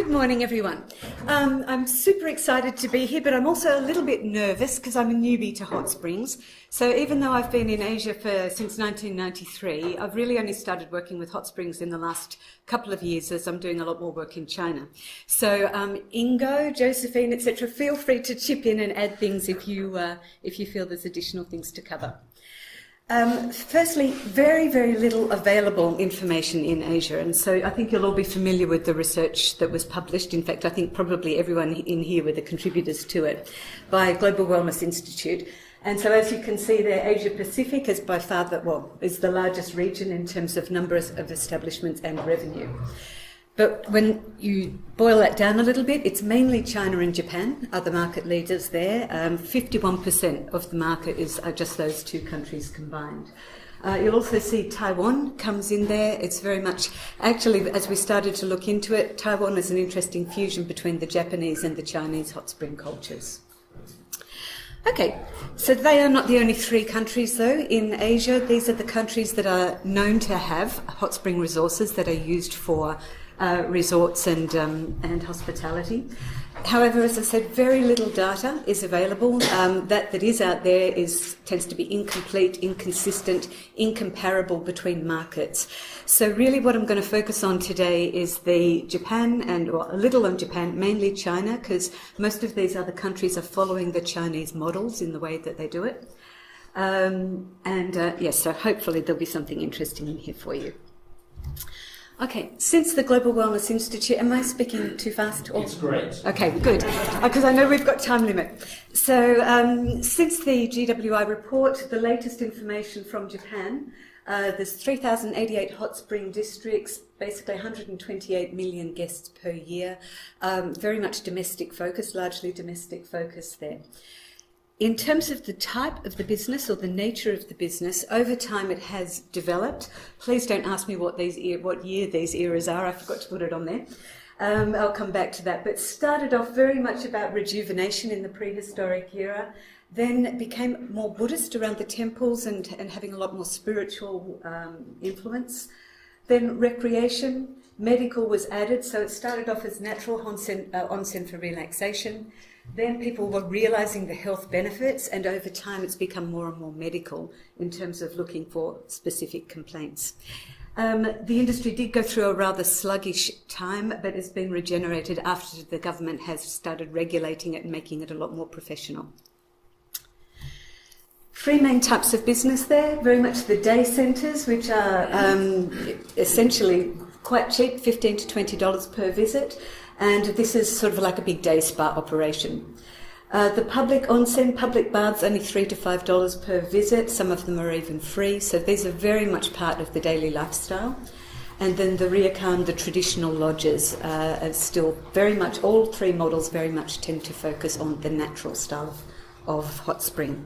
Good morning, everyone. I'm super excited to be here, but I'm also a little bit nervous because I'm a newbie to hot springs. So even though I've been in Asia since 1993, I've really only started working with hot springs in the last couple of years as I'm doing a lot more work in China. So Ingo, Josephine, etc., feel free to chip in and add things if you feel there's additional things to cover. Firstly, very, very little available information in Asia, and so I think you'll all be familiar with the research that was published. In fact, I think probably everyone in here were the contributors to it, by Global Wellness Institute. And so as you can see there, Asia Pacific is by far is the largest region in terms of numbers of establishments and revenue. But when you boil that down a little bit, it's mainly China and Japan are the market leaders there. 51% of the market are just those two countries combined. You'll also see Taiwan comes in there. It's very much, actually, as we started to look into it, Taiwan is an interesting fusion between the Japanese and the Chinese hot spring cultures. Okay, so they are not the only three countries, though, in Asia. These are the countries that are known to have hot spring resources that are used for resorts and hospitality. However, as I said, very little data is available. That is out there tends to be incomplete, inconsistent, incomparable between markets. So really what I'm going to focus on today is the Japan a little on Japan, mainly China, because most of these other countries are following the Chinese models in the way that they do it. Yes, so hopefully there'll be something interesting in here for you. Okay, since the Global Wellness Institute, am I speaking too fast? It's great. Okay, good, because I know we've got time limit. So since the GWI report, the latest information from Japan, there's 3,088 hot spring districts, basically 128 million guests per year, very much domestic focus, largely domestic focus there. In terms of the type of the business or the nature of the business, over time it has developed. Please don't ask me what year these eras are. I forgot to put it on there. I'll come back to that. But started off very much about rejuvenation in the prehistoric era, then became more Buddhist around the temples and having a lot more spiritual influence. Then recreation, medical was added. So it started off as natural onsen for relaxation. Then people were realising the health benefits, and over time it's become more and more medical in terms of looking for specific complaints. The industry did go through a rather sluggish time, but it's been regenerated after the government has started regulating it and making it a lot more professional. Three main types of business there, very much the day centres, which are essentially quite cheap, $15 to $20 per visit. And this is sort of like a big day spa operation. The public onsen, public baths, only $3 to $5 per visit. Some of them are even free. So these are very much part of the daily lifestyle. And then the ryokan, the traditional lodges, are still very much, all three models very much tend to focus on the natural style of hot spring.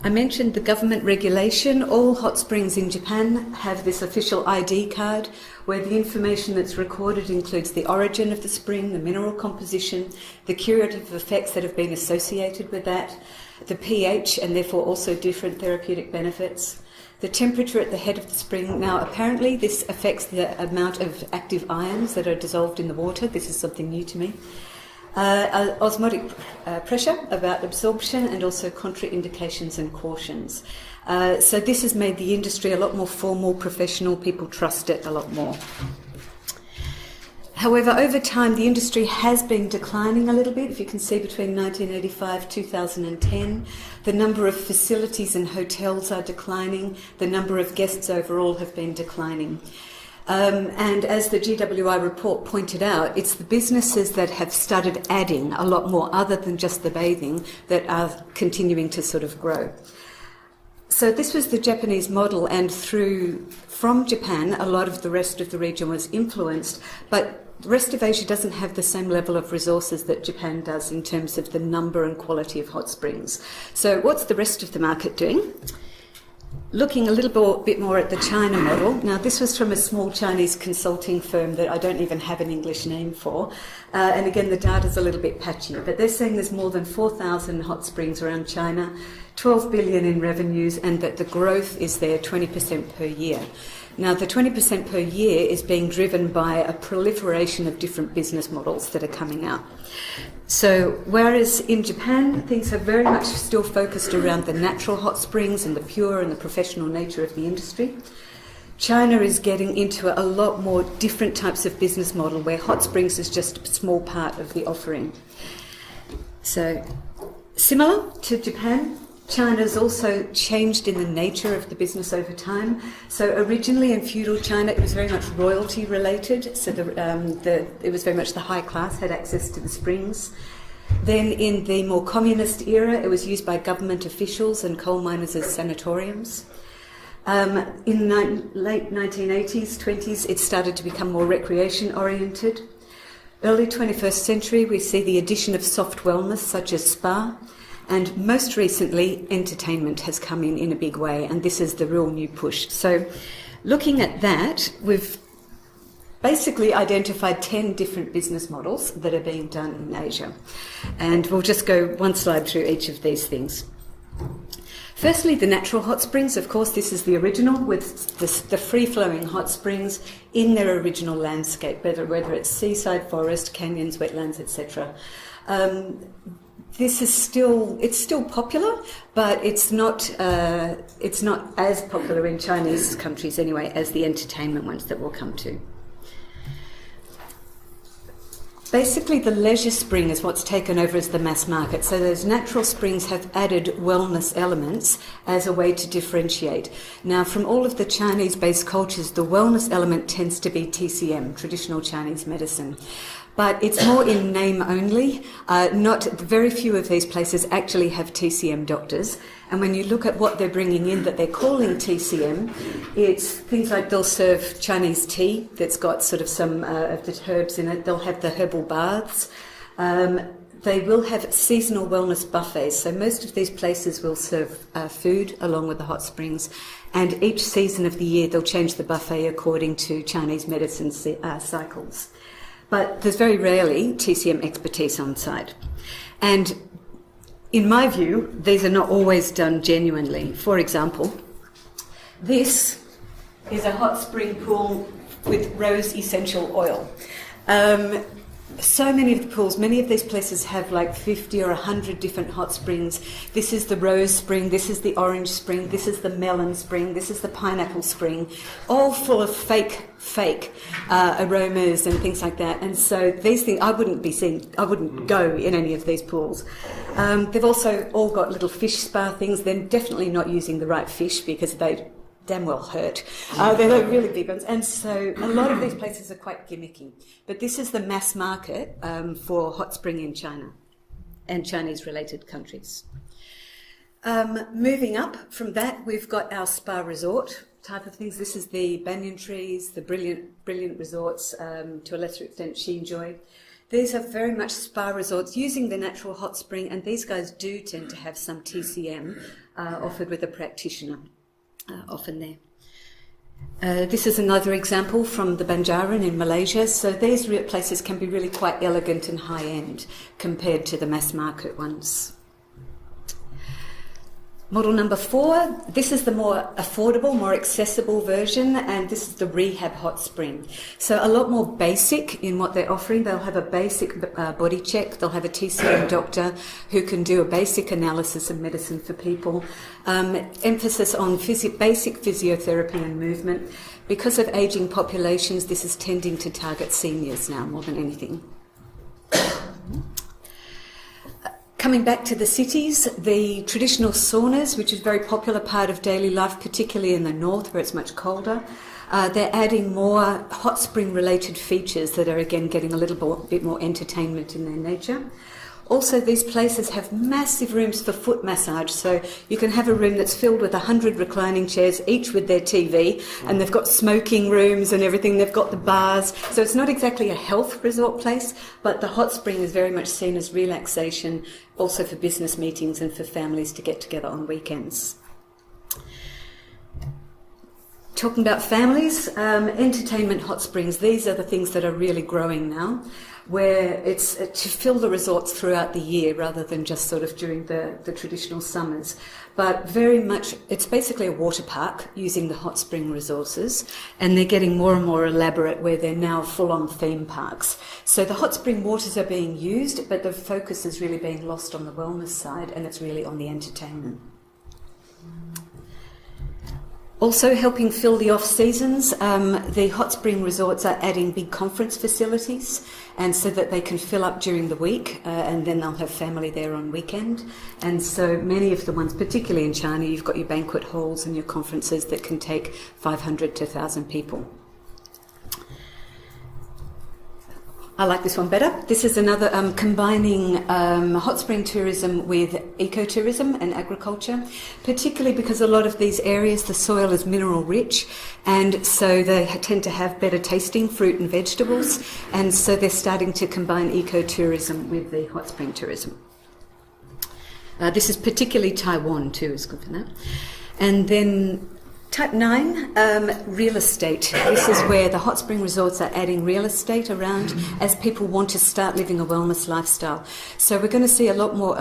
I mentioned the government regulation. All hot springs in Japan have this official ID card where the information that's recorded includes the origin of the spring, the mineral composition, the curative effects that have been associated with that, the pH and therefore also different therapeutic benefits, the temperature at the head of the spring. Now apparently this affects the amount of active ions that are dissolved in the water. This is something new to me. Osmotic pressure about absorption and also contraindications and cautions. So this has made the industry a lot more formal, professional. People trust it a lot more. However, over time, the industry has been declining a little bit. If you can see between 1985 2010, the number of facilities and hotels are declining. The number of guests overall have been declining. And as the GWI report pointed out, it's the businesses that have started adding a lot more other than just the bathing that are continuing to sort of grow. So this was the Japanese model, and from Japan, a lot of the rest of the region was influenced, but the rest of Asia doesn't have the same level of resources that Japan does in terms of the number and quality of hot springs. So what's the rest of the market doing? Looking a little bit more at the China model. Now, this was from a small Chinese consulting firm that I don't even have an English name for. And again, the data's a little bit patchy, but they're saying there's more than 4,000 hot springs around China, 12 billion in revenues, and that the growth is there 20% per year. Now, the 20% per year is being driven by a proliferation of different business models that are coming out. So, whereas in Japan, things are very much still focused around the natural hot springs and the pure and the professional nature of the industry, China is getting into a lot more different types of business model where hot springs is just a small part of the offering. So, similar to Japan, China's also changed in the nature of the business over time. So originally in feudal China, it was very much royalty related. So it was very much the high class had access to the springs. Then in the more communist era, it was used by government officials and coal miners as sanatoriums. In late 1980s, 20s, it started to become more recreation oriented. Early 21st century, we see the addition of soft wellness such as spa. And most recently, entertainment has come in a big way, and this is the real new push. So looking at that, we've basically identified 10 different business models that are being done in Asia. And we'll just go one slide through each of these things. Firstly, the natural hot springs. Of course, this is the original with the free-flowing hot springs in their original landscape, whether it's seaside, forest, canyons, wetlands, etc. This is still popular, but it's not as popular in Chinese countries anyway as the entertainment ones that we'll come to. Basically, the leisure spring is what's taken over as the mass market. So those natural springs have added wellness elements as a way to differentiate. Now, from all of the Chinese-based cultures, the wellness element tends to be TCM, traditional Chinese medicine. But it's more in name only. Very few of these places actually have TCM doctors. And when you look at what they're bringing in that they're calling TCM, it's things like they'll serve Chinese tea that's got sort of some of the herbs in it. They'll have the herbal baths. They will have seasonal wellness buffets. So most of these places will serve food along with the hot springs. And each season of the year, they'll change the buffet according to Chinese medicine cycles. But there's very rarely TCM expertise on site. And in my view, these are not always done genuinely. For example, this is a hot spring pool with rose essential oil. So many of the pools, many of these places have like 50 or 100 different hot springs. This is the rose spring, this is the orange spring, this is the melon spring, this is the pineapple spring, all full of fake aromas and things like that. And so these things, I wouldn't go in any of these pools. They've also all got little fish spa things. They're definitely not using the right fish because they damn well hurt. They're really big ones. And so a lot of these places are quite gimmicky. But this is the mass market for hot spring in China and Chinese-related countries. Moving up from that, we've got our spa resort type of things. This is the banyan trees, the brilliant resorts, to a lesser extent Xinjiang. These are very much spa resorts using the natural hot spring, and these guys do tend to have some TCM offered with a practitioner. Often there. This is another example from the Banjaran in Malaysia. So these places can be really quite elegant and high-end compared to the mass market ones. Model number 4, this is the more affordable, more accessible version, and this is the rehab hot spring. So a lot more basic in what they're offering. They'll have a basic body check, they'll have a TCM doctor who can do a basic analysis of medicine for people, emphasis on basic physiotherapy and movement. Because of ageing populations, this is tending to target seniors now more than anything. Coming back to the cities, the traditional saunas, which is a very popular part of daily life, particularly in the north where it's much colder, they're adding more hot spring related features that are again getting a little bit more entertainment in their nature. Also, these places have massive rooms for foot massage, so you can have a room that's filled with 100 reclining chairs, each with their TV, and they've got smoking rooms and everything, they've got the bars. So it's not exactly a health resort place, but the hot spring is very much seen as relaxation, also for business meetings and for families to get together on weekends. Talking about families, entertainment hot springs, these are the things that are really growing now. where it's to fill the resorts throughout the year rather than just sort of during the traditional summers. But very much, it's basically a water park using the hot spring resources, and they're getting more and more elaborate where they're now full-on theme parks. So the hot spring waters are being used, but the focus is really being lost on the wellness side, and it's really on the entertainment. Also helping fill the off-seasons, the hot spring resorts are adding big conference facilities, and so that they can fill up during the week, and then they'll have family there on weekend. And so many of the ones, particularly in China, you've got your banquet halls and your conferences that can take 500 to 1,000 people. I like this one better. This is another combining hot spring tourism with ecotourism and agriculture, particularly because a lot of these areas, the soil is mineral rich, and so they tend to have better tasting fruit and vegetables, and so they're starting to combine ecotourism with the hot spring tourism. This is particularly Taiwan too, is good for that. And then Type 9, real estate. This is where the hot spring resorts are adding real estate around as people want to start living a wellness lifestyle. So we're going to see a lot more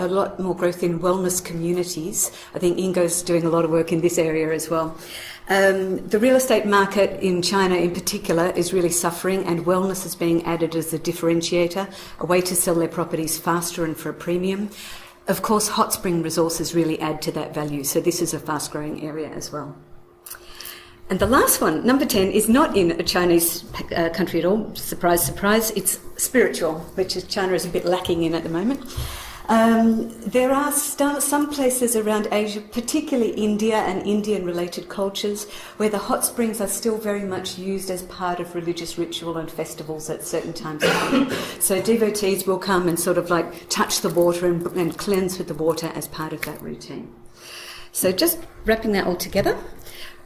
growth in wellness communities. I think Ingo's doing a lot of work in this area as well. The real estate market in China in particular is really suffering, and wellness is being added as a differentiator, a way to sell their properties faster and for a premium. Of course, hot spring resources really add to that value, so this is a fast-growing area as well. And the last one, number 10, is not in a Chinese country at all. Surprise, surprise. It's spiritual, which China is a bit lacking in at the moment. There are some places around Asia, particularly India and Indian-related cultures, where the hot springs are still very much used as part of religious ritual and festivals at certain times of the year. So devotees will come and sort of like touch the water and cleanse with the water as part of that routine. So just wrapping that all together.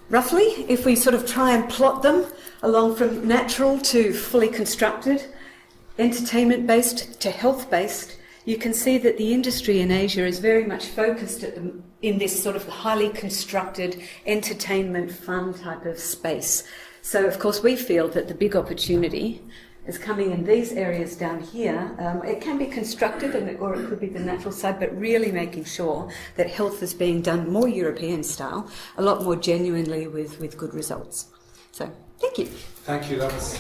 Roughly, if we sort of try and plot them along from natural to fully constructed, entertainment-based to health-based, you can see that the industry in Asia is very much focused in this sort of highly constructed entertainment fun type of space. So, of course, we feel that the big opportunity is coming in these areas down here. It can be constructed or it could be the natural side, but really making sure that health is being done more European style, a lot more genuinely with good results. So, thank you. Thank you. That was...